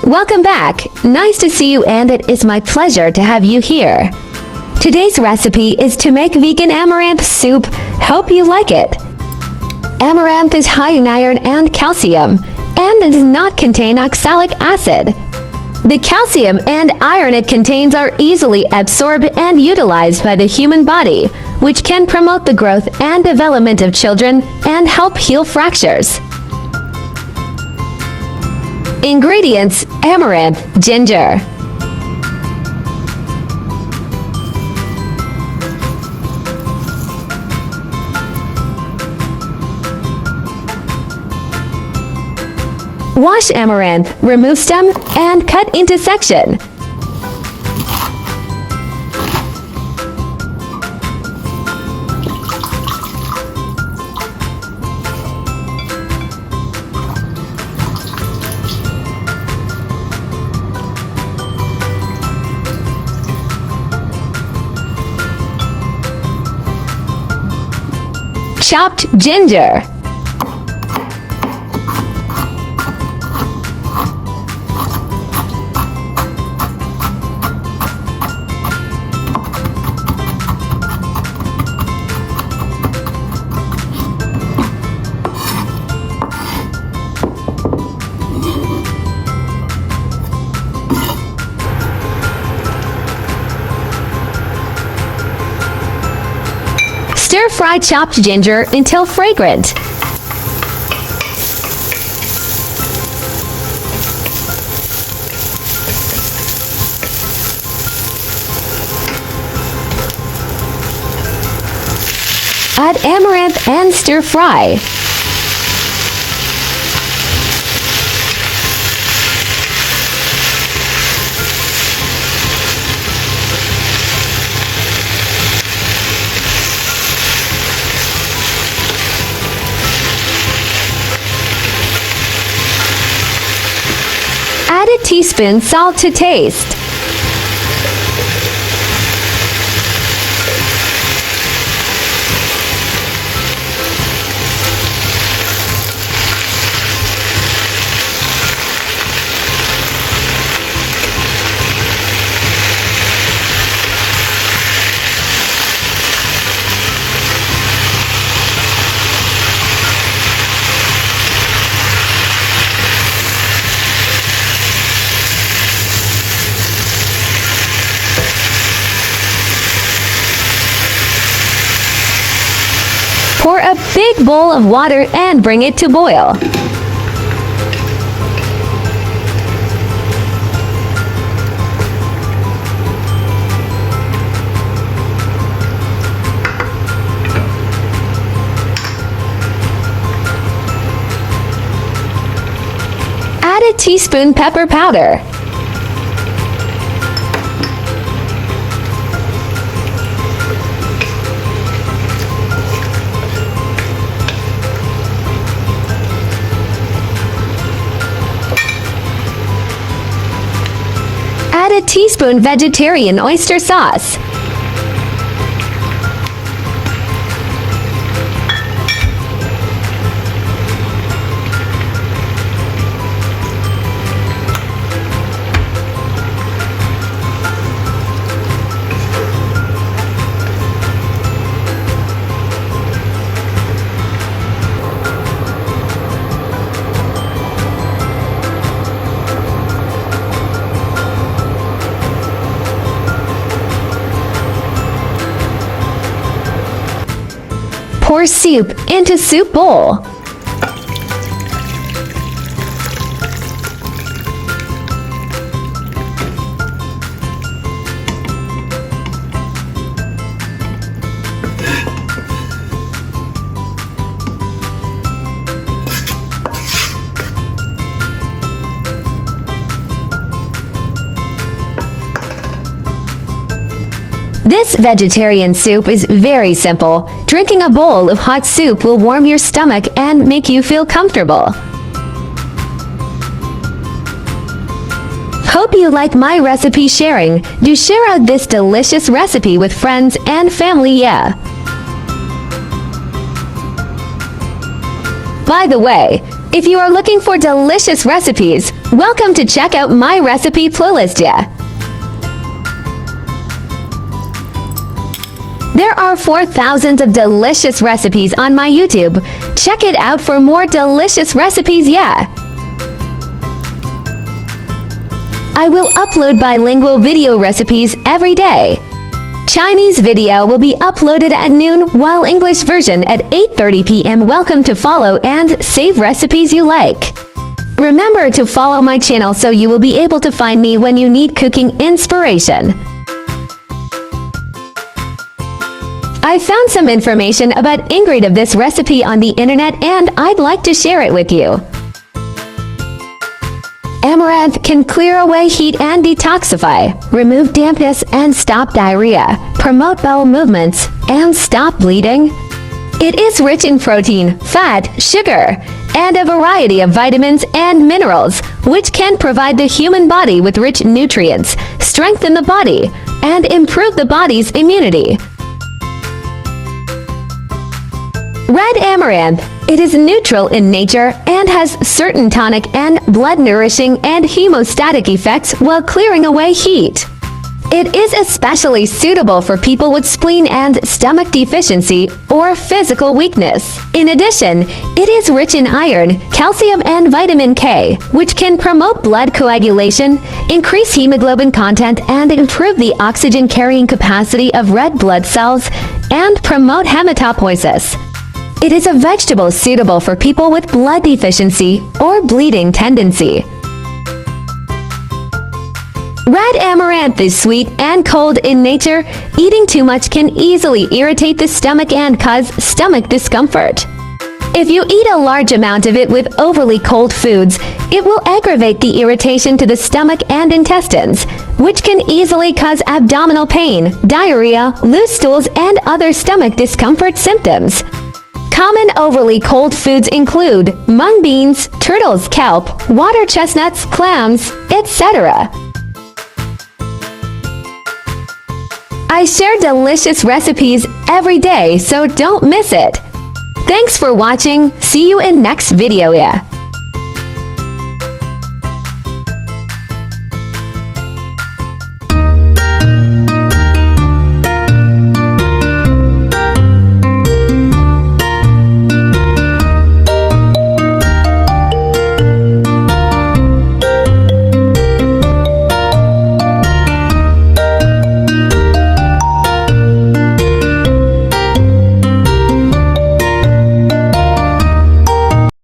Welcome back. Nice to see you, and it is my pleasure to have you here. Today's recipe is to make vegan amaranth soup. Hope you like it. Amaranth is high in iron and calcium, and does not contain oxalic acid. The calcium and iron it contains are easily absorbed and utilized by the human body, which can promote the growth and development of children and help heal fractures. Ingredients: amaranth, ginger. Wash amaranth, remove stem, and cut into section. Chopped ginger. Stir-fry chopped ginger until fragrant. Add amaranth and stir-fry. Add a teaspoon salt to taste. Pour a big bowl of water and bring it to boil. Add a teaspoon pepper powder. Add a teaspoon vegetarian oyster sauce. Pour soup into soup bowl. This vegetarian soup is very simple. Drinking a bowl of hot soup will warm your stomach and make you feel comfortable. Hope you like my recipe sharing. Do share out this delicious recipe with friends and family, yeah. By the way, if you are looking for delicious recipes, welcome to check out my recipe playlist. There are 4,000 of delicious recipes on my YouTube. Check it out for more delicious recipes. I will upload bilingual video recipes every day. Chinese video will be uploaded at noon, while English version at 8:30 p.m. Welcome to follow and save recipes you like. Remember to follow my channel so you will be able to find me when you need cooking inspiration. I found some information about ingredient of this recipe on the internet and I'd like to share it with you. Amaranth can clear away heat and detoxify, remove dampness and stop diarrhea, promote bowel movements, and stop bleeding. It is rich in protein, fat, sugar, and a variety of vitamins and minerals, which can provide the human body with rich nutrients, strengthen the body, and improve the body's immunity. Red amaranth. It is neutral in nature and has certain tonic and blood-nourishing and hemostatic effects while clearing away heat. It is especially suitable for people with spleen and stomach deficiency or physical weakness. In addition, it is rich in iron, calcium, and vitamin K, which can promote blood coagulation, increase hemoglobin content, and improve the oxygen-carrying capacity of red blood cells, and promote hematopoiesis. It is a vegetable suitable for people with blood deficiency or bleeding tendency. Red amaranth is sweet and cold in nature. Eating too much can easily irritate the stomach and cause stomach discomfort. If you eat a large amount of it with overly cold foods, it will aggravate the irritation to the stomach and intestines, which can easily cause abdominal pain, diarrhea, loose stools, and other stomach discomfort symptoms. Common overly cold foods include mung beans, turtle's kelp, water chestnuts, clams, etc. I share delicious recipes every day, so don't miss it. Thanks for watching. See you in next video.